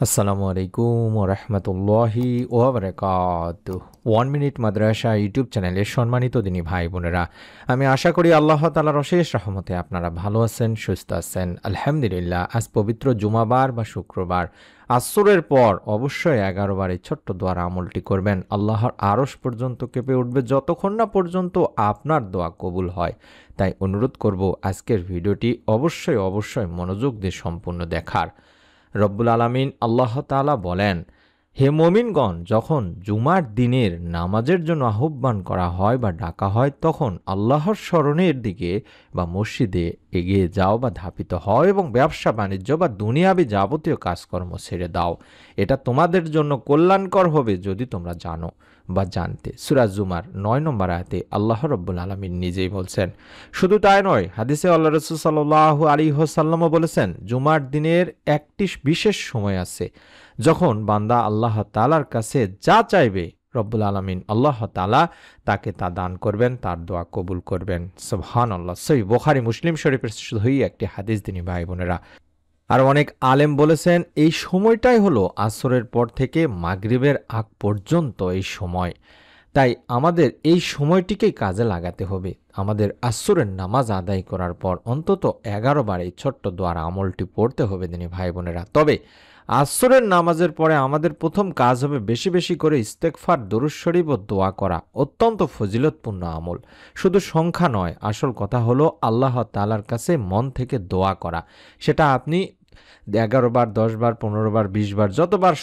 আসসালামু আলাইকুম ওয়া রাহমাতুল্লাহি ওয়া বারাকাতুহু। 1 মিনিট মাদ্রাসা ইউটিউব চ্যানেলের সম্মানিত দিনী ভাই বোনেরা, আমি আশা করি আল্লাহ তাআলার অশেষ রহমতে আপনারা ভালো আছেন, সুস্থ আছেন। আলহামদুলিল্লাহ। আজ পবিত্র জুমাবার বা শুক্রবার আসরের পর অবশ্যই 11 বার এই ছোট্ট দোয়ার আমলটি করবেন। আল্লাহর আরশ পর্যন্ত কেঁপে উঠবে যতক্ষণ না পর্যন্ত আপনার দোয়া কবুল হয়। তাই অনুরোধ করব আজকের ভিডিওটি অবশ্যই মনোযোগ দিয়ে সম্পূর্ণ দেখার। রব্বুল আলামিন আল্লাহ তাআলা বলেন, হে মুমিনগণ, যখন জুমার দিনের নামাজের জন্য আহ্বান করা হয় বা ডাকা হয়, তখন আল্লাহর স্মরণের দিকে বা মসজিদে এগিয়ে যাও বা ধাপিত হও এবং ব্যবসা বাণিজ্য বা দুনিয়াবি যাবতীয় কাজকর্ম ছেড়ে দাও। এটা তোমাদের জন্য কল্যাণকর হবে যদি তোমরা জানো বা জানতে। সূরা জুমার 9 নম্বর আয়াতে আল্লাহ রব্বুল আলামিন নিজেই বলছেন। শুধু তাই নয়, হাদিসে আল্লাহ রাসূল সাল্লাল্লাহু আলাইহি ওয়াসাল্লামও বলেছেন, জুমার দিনের একটি বিশেষ সময় আছে যখন বান্দা আল্লাহ তাআলার কাছে যা চাইবে, রব্বুল আলামিন আল্লাহ তাআলা তাকে তা দান করবেন, তার দোয়া কবুল করবেন। সুবহানাল্লাহ। সহিহ বুখারী মুসলিম শরীফের সহিহ একটি হাদিস দিনী ভাই বোনেরা। আর অনেক আলেম বলেছেন এই সময়টাই হলো আসরের পর থেকে মাগরিবের আগ পর্যন্ত এই সময়। তাই আমাদের এই সময়টিকেই কাজে লাগাতে হবে। আমাদের আসরের নামাজ আদায় করার পর অন্তত 11 বার এই ছোট্ট দোয়ার আমলটি পড়তে হবে দিনী ভাই বোনেরা। তবে আসরের নামাজের পরে আমাদের প্রথম কাজ হবে বেশি বেশি করে ইস্তেগফার, দরুদ শরীফ ও দোয়া করা। অত্যন্ত ফজিলতপূর্ণ আমল। শুধু সংখ্যা নয়, আসল কথা হলো আল্লাহ তাআলার কাছে মন থেকে দোয়া করা। সেটা আপনি 11 বার, 10 বার, 15 বার, 20 বার যতবার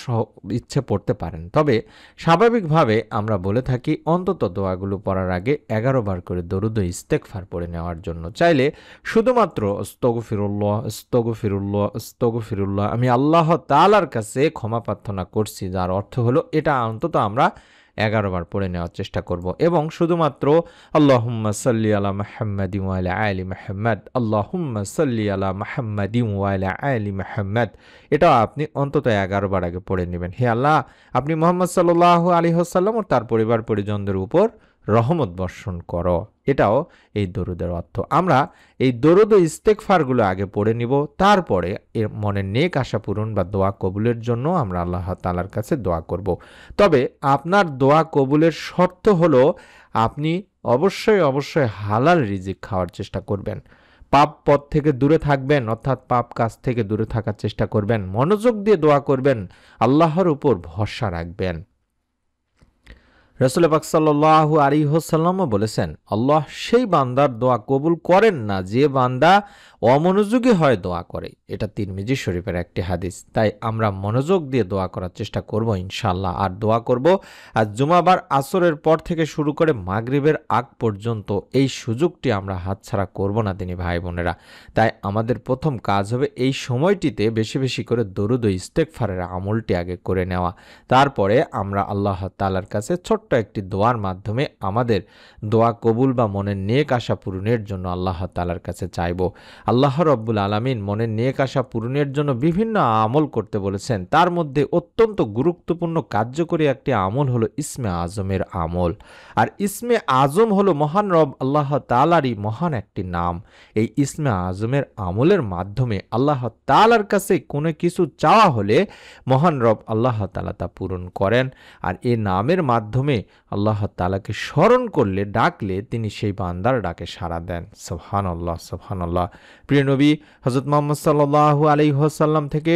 ইচ্ছে পড়তে পারেন। তবে স্বাভাবিকভাবে আমরা বলে থাকি অন্তত দোয়াগুলো পড়ার আগে 11 বার করে দরুদ ও ইস্তেগফার পড়ে নেওয়ার জন্য। চাইলে শুধুমাত্র আস্তাগফিরুল্লাহ, আস্তাগফিরুল্লাহ, আস্তাগফিরুল্লাহ, আমি আল্লাহ তাআলার কাছে ক্ষমা প্রার্থনা করছি, যার অর্থ হলো এটা অন্তত আমরা 11 বার পড়ে নেওয়ার চেষ্টা করব। এবং শুধুমাত্র আল্লাহুম্মা সাল্লি আলা মুহাম্মাদিন ওয়া আলা আলি মুহাম্মাদ, আল্লাহুম্মা সাল্লি আলা মুহাম্মাদিন ওয়া আলা আলি মুহাম্মাদ, এটাও আপনি অন্তত 11 বার আগে পড়ে নেবেন। হে আল্লাহ, আপনি মুহাম্মদ সাল্লাল্লাহু আলাইহি ওয়াসাল্লাম ও তার পরিবার পরিজনদের উপর রহমত বর্ষণ করো। এটাও এই দরুদের অর্থ। আমরা এই দরুদ ও ইস্তেগফারগুলো আগে পড়ে নিব, তারপরে এর মনের নেক আশা পূরণ বা দোয়া কবুলের জন্য আমরা আল্লাহ তাআলার কাছে দোয়া করব। তবে আপনার দোয়া কবুলের শর্ত হলো আপনি অবশ্যই হালাল রিজিক খাওয়ার চেষ্টা করবেন। পাপ পথ থেকে দূরে থাকবেন, অর্থাৎ পাপ কাজ থেকে দূরে থাকার চেষ্টা করবেন। মনোযোগ দিয়ে দোয়া করবেন, আল্লাহর উপর ভরসা রাখবেন। রাসূল পাক সাল্লাল্লাহু আলাইহি ওয়াসাল্লামও বলেছেন, আল্লাহ সেই বান্দার দোয়া কবুল করেন না যে বান্দা অমনোযোগী হয়ে দোয়া করে। এটা তিরমিজি শরীফের একটি হাদিস। তাই আমরা মনোযোগ দিয়ে দোয়া করার চেষ্টা করব ইনশাআল্লাহ। আর দোয়া করব আজ জুমাবার আসরের পর থেকে শুরু করে মাগরিবের আগ পর্যন্ত এই সুযোগটি আমরা হাতছাড়া করব না দিনী ভাই বোনেরা। তাই আমাদের প্রথম কাজ হবে এই সময়টিতে বেশি বেশি করে দরুদ ও ইস্তেগফারের আমলটি আগে করে নেওয়া। তারপরে আমরা আল্লাহ তাআলার কাছে ছোট্ট একটি দোয়ার মাধ্যমে আমাদের দোয়া কবুল বা মনের নেক আশা পূরণের জন্য আল্লাহ তাআলার কাছে চাইব। আল্লাহ রব্বুল আলামিন মনের নেক আশা পূরণের জন্য বিভিন্ন আমল করতে বলেছেন। তার মধ্যে অত্যন্ত গুরুত্বপূর্ণ কার্যকরী একটি আমল হলো ইসমে আজমের আমল। আর ইসমে আজম হলো মহান রব আল্লাহ তাআলারই মহান একটি নাম। এই ইসমে আজমের আমলের মাধ্যমে আল্লাহ তাআলার কাছে কোনো কিছু চাওয়া হলে মহান রব আল্লাহ তাআলা তা পূরণ করেন। আর এই নামের মাধ্যমে আল্লাহ তাআলাকে স্মরণ করলে, ডাকলে তিনি সেই বান্দার ডাকে সাড়া দেন। সুবহানাল্লাহ, সুবহানাল্লাহ। প্রিয় নবী হযরত মুহাম্মদ সাল্লাল্লাহু আলাইহি ওয়াসাল্লাম থেকে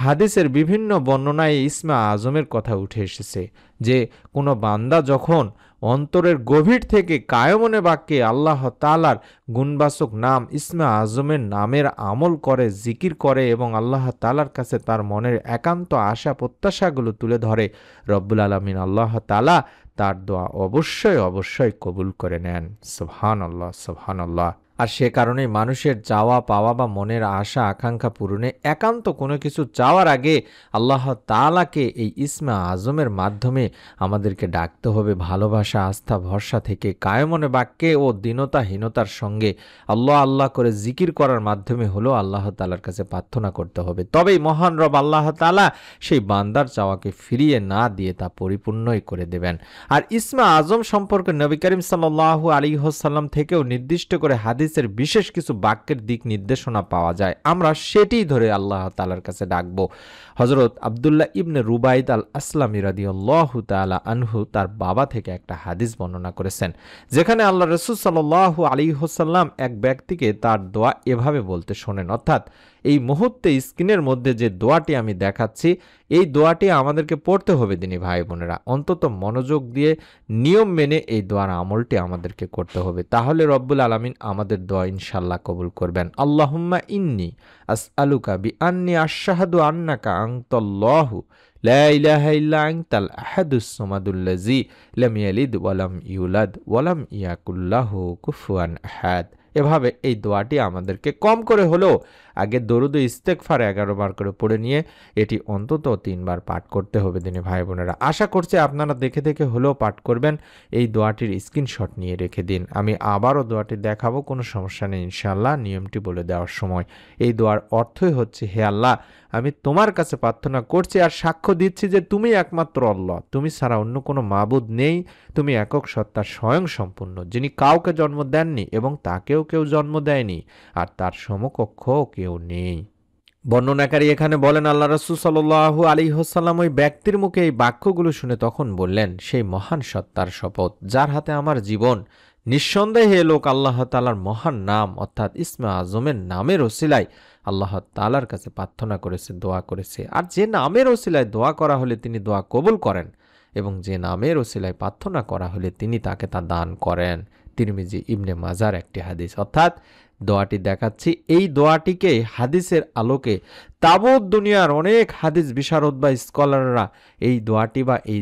হাদিসের বিভিন্ন বর্ণনায় ইসমে আজমের কথা উঠে এসেছে যে কোনো বান্দা যখন অন্তরের গভীর থেকে কায়মনে বাক্যে আল্লাহ তাআলার গুণবাচক নাম ইসমে আজমের নামের আমল করে, জিকির করে এবং আল্লাহ তাআলার কাছে তার মনের একান্ত আশা প্রত্যাশাগুলো তুলে ধরে, রব্বুল আলামিন আল্লাহ তাআলা তার দোয়া অবশ্যই কবুল করে নেন। সুবহানাল্লাহ, সুবহানাল্লাহ। আর সে কারণেই মানুষের চাওয়া পাওয়া বা মনের আশা আকাঙ্ক্ষা পূরণে একান্ত কোনো কিছু চাওয়ার আগে আল্লাহ তাআলাকে এই ইসমে আজমের মাধ্যমে আমাদেরকে ডাকতে হবে। ভালোবাসা, আস্থা, ভরসা থেকে কায়মনে বাক্যে ও দীনতাহীনতার সঙ্গে আল্লাহ আল্লাহ করে জিকির করার মাধ্যমে হলো আল্লাহ তাআলার কাছে প্রার্থনা করতে হবে। তবেই মহান রব আল্লাহ তাআলা সেই বান্দার চাওয়াকে ফিরিয়ে না দিয়ে তা পরিপূর্ণই করে দেবেন। আর ইসমে আজম সম্পর্কে নবী করিম সাল্লাল্লাহু আলাইহি ওয়াসাল্লাম থেকেও নির্দিষ্ট করে হাদিস হাদিসের বিশেষ কিছু বাক্যের দিক নির্দেশনা পাওয়া যায়, আমরা সেটিই ধরে আল্লাহ তাআলার কাছে ডাকবো। হযরত আব্দুল্লাহ ইবনে রুবাইদ আল আসলামী রাদিয়াল্লাহু তাআলা আনহু তার বাবা থেকে একটা হাদিস বর্ণনা করেছেন, যেখানে আল্লাহ রাসূল সাল্লাল্লাহু আলাইহি ওয়াসাল্লাম এক ব্যক্তিকে তার দোয়া এভাবে বলতে শোনেন। অর্থাৎ এই মুহূর্তে স্ক্রিনের মধ্যে যে দোয়াটি আমি দেখাচ্ছি, এই দোয়াটি আমাদেরকে পড়তে হবে দিনী ভাই বোনেরা। অন্তত মনোযোগ দিয়ে নিয়ম মেনে এই দোয়ার আমলটি আমাদেরকে করতে হবে, তাহলে রব্বুল আলামিন আমাদের দোয়া ইনশাআল্লাহ কবুল করবেন। আল্লাহুম্মা ইন্নী আসআলুকা বিআন্নী আশহাদু আন্নাকা আনতাল্লাহু লা ইলাহা ইল্লা আনতাল আহাদুস সামাদুল্লাযী লাম ইয়ালিদ ওয়া লাম ইউলাদ ওয়া লাম ইয়াকুল লাহু কুফুয়ান আহাদ। এভাবে এই দোয়াটি আমাদেরকে কম করে হলেও আগে দরুদ ও ইস্তেগফার 11 বার করে পড়ে নিয়ে এটি অন্তত 3 বার পাঠ করতে হবে দিনী ভাই বোনেরা। আশা করছি আপনারা দেখে দেখে হলেও পাঠ করবেন। এই দোয়াটির স্ক্রিনশট নিয়ে রেখে দিন, আমি আবারও দোয়াটি দেখাবো, কোনো সমস্যা নেই ইনশাআল্লাহ নিয়মটি বলে দেওয়ার সময়। এই দোয়ার অর্থই হচ্ছে, হে আল্লাহ, আমি তোমার কাছে প্রার্থনা করছি আর সাক্ষ্য দিচ্ছি যে তুমি একমাত্র আল্লাহ, তুমি ছাড়া অন্য কোনো মাবুদ নেই, তুমি একক সত্তার স্বয়ং সম্পূর্ণ, যিনি কাউকে জন্ম দেননি এবং তাকেও কেউ জন্ম দেয়নি, আর তার সমকক্ষ কেউ নেই। বর্ণনাকারী এখানে বলেন, আল্লাহ রাসূল সাল্লাল্লাহু আলাইহি ওয়াসাল্লাম ওই ব্যক্তির মুখে এই বাক্যগুলো শুনে তখন বললেন, সেই মহান সত্তার শপথ যার হাতে আমার জীবন, নিঃসন্দেহে লোক আল্লাহ তাআলার মহান নাম অর্থাৎ ইসমে আজমের নামের ওসিলায় আল্লাহ তাআলার কাছে প্রার্থনা করেছে, দোয়া করেছে। আর যে নামের ওসিলায় দোয়া করা হলে তিনি দোয়া কবুল করেন, এবং যে নামের ওসিলায় প্রার্থনা করা হলে তিনি তাকে তা দান করেন। তিরমিজি ইবনে মাজার একটি হাদিস। অর্থাৎ দোয়াটি দেখাচ্ছি, এই দোয়াটিকে হাদিসের আলোকে তাবৎ দুনিয়ার অনেক হাদিস বিশারদ বা স্কলাররা এই দোয়াটি বা এই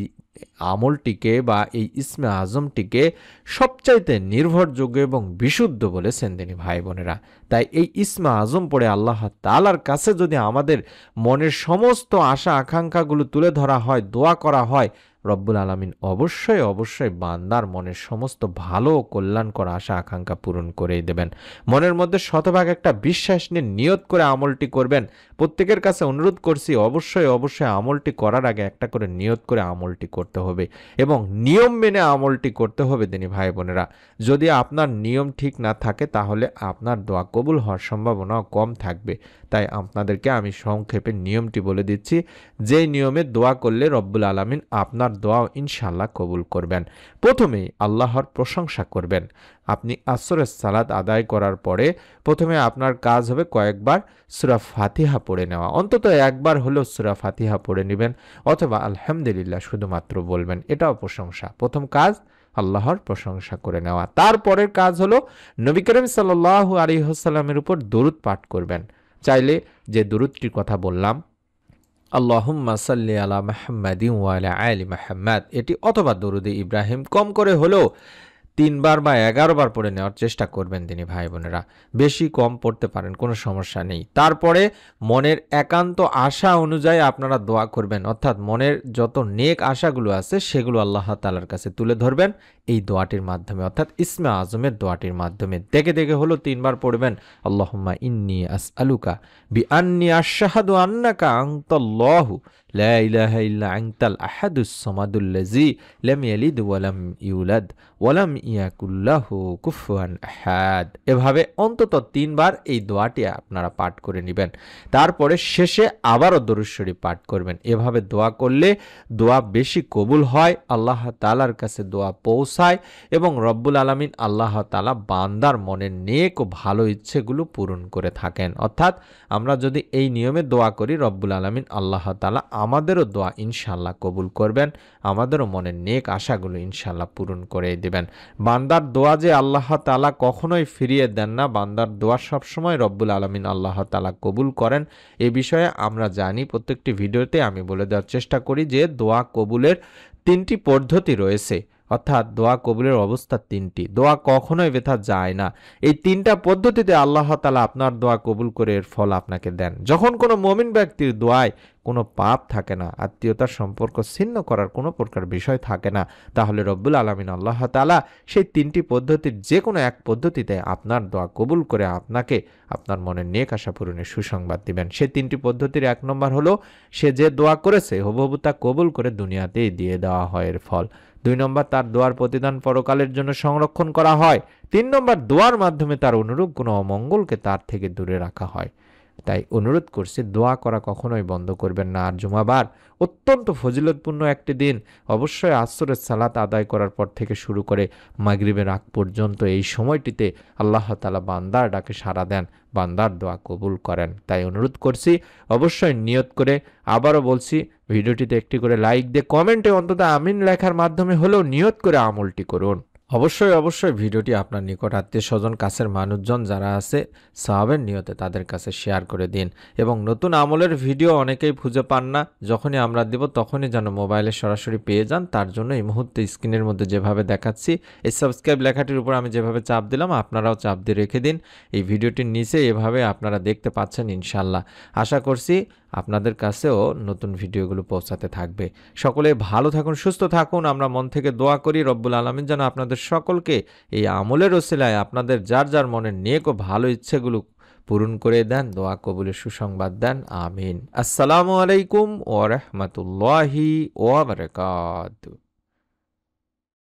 আমলটিকে বা এই ইসমে আজমটিকে সবচাইতে নির্ভরযোগ্য এবং বিশুদ্ধ বলেছেন তিনি ভাই বোনেরা। তাই এই ইসমে আজম পড়ে আল্লাহ তাআলার কাছে যদি আমাদের মনের সমস্ত আশা আকাঙ্ক্ষাগুলো তুলে ধরা হয়, দোয়া করা হয়, রব্বুল আলামিন অবশ্যই অবশ্যই বান্দার মনের সমস্ত ভালো ও কল্যাণকর আশা আকাঙ্ক্ষা পূরণ করেই দেবেন। মনের মধ্যে শতভাগ একটা বিশ্বাস নিয়ে নিয়ত করে আমলটি করবেন। প্রত্যেকের কাছে অনুরোধ করছি, অবশ্যই অবশ্যই আমলটি করার আগে একটা করে নিয়ত করে আমলটি করতে হবে এবং নিয়ম মেনে আমলটি করতে হবে দিনী ভাই বোনেরা। যদি আপনার নিয়ম ঠিক না থাকে তাহলে আপনার দোয়া কবুল হওয়ার সম্ভাবনাও কম থাকবে। তাই আপনাদেরকে আমি সংক্ষেপে নিয়মটি বলে দিচ্ছি, যেই নিয়মে দোয়া করলে রব্বুল আলামিন আপনার দোয়া ইনশাআল্লাহ কবুল করবেন। প্রথমেই আল্লাহর প্রশংসা করবেন। আপনি আসরের সালাত আদায় করার পরে প্রথমে আপনার কাজ হবে কয়েকবার সূরা ফাতিহা পড়ে নেওয়া, অন্তত একবার হলেও সূরা ফাতিহা পড়ে নেবেন, অথবা আলহামদুলিল্লাহ শুধুমাত্র বলবেন, এটাও প্রশংসা। প্রথম কাজ আল্লাহর প্রশংসা করে নেওয়া। তারপরের কাজ হলো নবী করিম সাল্লাল্লাহু আলাইহি ওয়াসাল্লামের উপর দরুদ পাঠ করবেন। চাইলে যে দরুদটির কথা বললাম, আল্লাহুম্মা সাল্লি আলা মুহাম্মাদিন ওয়া আলা আলি মুহাম্মাদ, এটি অথবা দরুদে ইব্রাহিম কম করে হলেও 3 বার বা 11 বার পড়ে নেওয়ার চেষ্টা করবেন তিনি ভাই বোনেরা। বেশি কম পড়তে পারেন, কোনো সমস্যা নেই। তারপরে মনের একান্ত আশা অনুযায়ী আপনারা দোয়া করবেন, অর্থাৎ মনের যত নেক আশাগুলো আছে সেগুলো আল্লাহ তাআলার কাছে তুলে ধরবেন এই দোয়াটির মাধ্যমে, অর্থাৎ ইসমে আজমের দোয়াটির মাধ্যমে। দেখে দেখে হলো 3 বার পড়বেন, আল্লাহুম্মা ইন্নী আসআলুকা বিআন্নী আশহাদু আন্নাকা আনতাল্লাহু লা ইলাহা ইল্লা আনতাল আহাদুস সামাদুল্লাযী লাম ইয়ালিদ ওয়া লাম ইউলাদ ওয়া লাম ইয়াকুল লাহু কুফুয়ান আহাদ। এভাবে অন্তত 3 বার এই দোয়াটি আপনারা পাঠ করে নেবেন। তারপরে শেষে আবারও দরুদ শরীফ পাঠ করবেন। এভাবে দোয়া করলে দোয়া বেশি কবুল হয়, আল্লাহ তাআলার কাছে দোয়া পৌঁছায় এবং রব্বুল আলামিন আল্লাহ তাআলা বান্দার মনের নেক ও ভালো ইচ্ছেগুলো পূরণ করে থাকেন। অর্থাৎ আমরা যদি এই নিয়মে দোয়া করি, রব্বুল আলামিন আল্লাহ তাআলা আমাদেরও দোয়া ইনশাআল্লাহ কবুল করবেন, আমাদেরও মনের নেক আশাগুলো ইনশাআল্লাহ পূরণ করে দিবেন। বান্দার দোয়া যে আল্লাহ তাআলা কখনোই ফিরিয়ে দেন না, বান্দার দোয়া সবসময় রব্বুল আলামিন আল্লাহ তাআলা কবুল করেন। এ বিষয়ে আমরা জানি, প্রত্যেকটি ভিডিওতে আমি বলে দেওয়ার চেষ্টা করি যে দোয়া কবুলের 3টি পদ্ধতি রয়েছে, অর্থাৎ দোয়া কবুলের অবস্থা 3টি। দোয়া কখনোই ব্যথা যায় না। এই 3টা পদ্ধতিতে আল্লাহ তাআলা আপনার দোয়া কবুল করে এর ফল আপনাকে দেন। যখন কোনো মুমিন ব্যক্তির দোয়ায় কোনো পাপ থাকে না, আত্মীয়তার সম্পর্ক ছিন্ন করার কোনো প্রকার বিষয় থাকে না, তাহলে রব্বুল আলামিন আল্লাহ তাআলা সেই 3টি পদ্ধতির যে কোনো এক পদ্ধতিতে আপনার দোয়া কবুল করে আপনাকে আপনার মনের নেক আশা পূরণের সুসংবাদ দিবেন। সেই 3টি পদ্ধতির 1 নম্বর হলো, সে যে দোয়া করেছে হুবহু তা কবুল করে দুনিয়াতেই দিয়ে দেওয়া হয় এর ফল। 2 নম্বর, তার দোয়ার প্রতিদান পরকালের জন্য সংরক্ষণ করা হয়। 3 নম্বর, দোয়ার মাধ্যমে তার অনুরূপ কোনো অমঙ্গলকে তার থেকে দূরে রাখা হয়। তাই অনুরোধ করছি, দোয়া করা কখনোই বন্ধ করবেন না। আর জুমাবার অত্যন্ত ফজিলতপূর্ণ একটি দিন। অবশ্যই আসরের সালাত আদায় করার পর থেকে শুরু করে মাগরিবের আগ পর্যন্ত এই সময়টিতে আল্লাহ তাআলা বান্দার ডাকে সাড়া দেন, বান্দার দোয়া কবুল করেন। তাই অনুরোধ করছি, অবশ্যই নিয়ত করে, আবারও বলছি, ভিডিওটিতে একটি করে লাইক দিয়ে কমেন্টে অন্তত আমিন লেখার মাধ্যমে হলেও নিয়ত করে আমলটি করুন। অবশ্যই ভিডিওটি আপনার নিকট আত্মীয় স্বজন, কাছের মানুষজন যারা আছে সওয়াবের নিয়তে তাদের কাছে শেয়ার করে দিন। এবং নতুন আমলের ভিডিও অনেকেই খুঁজে পান না, যখনই আমরা দেব তখনই যেন মোবাইলে সরাসরি পেয়ে যান। তার জন্য এই মুহূর্তে স্ক্রিনের মধ্যে যেভাবে দেখাচ্ছি, এই সাবস্ক্রাইব লেখাটির উপর আমি যেভাবে চাপ দিলাম, আপনারাও চাপ দিয়ে রেখে দিন। এই ভিডিওটির নিচে এভাবে আপনারা দেখতে পাচ্ছেন ইনশাল্লাহ। আশা করছি আপনাদের কাছেও নতুন ভিডিওগুলো পৌঁছাতে থাকবে। সকলে ভালো থাকুন, সুস্থ থাকুন। আমরা মন থেকে দোয়া করি রব্বুল আলামিন যেন আপনাদের সকলকে এই আমলের ওসিলায় আপনাদের যার যার মনের নেক ও ভালো ইচ্ছেগুলো পূরণ করে দেন, দোয়া কবুলের সুসংবাদ দেন। আমিন। আসসালামু আলাইকুম ওয়া রাহমাতুল্লাহি ওয়া বারাকাতুহু।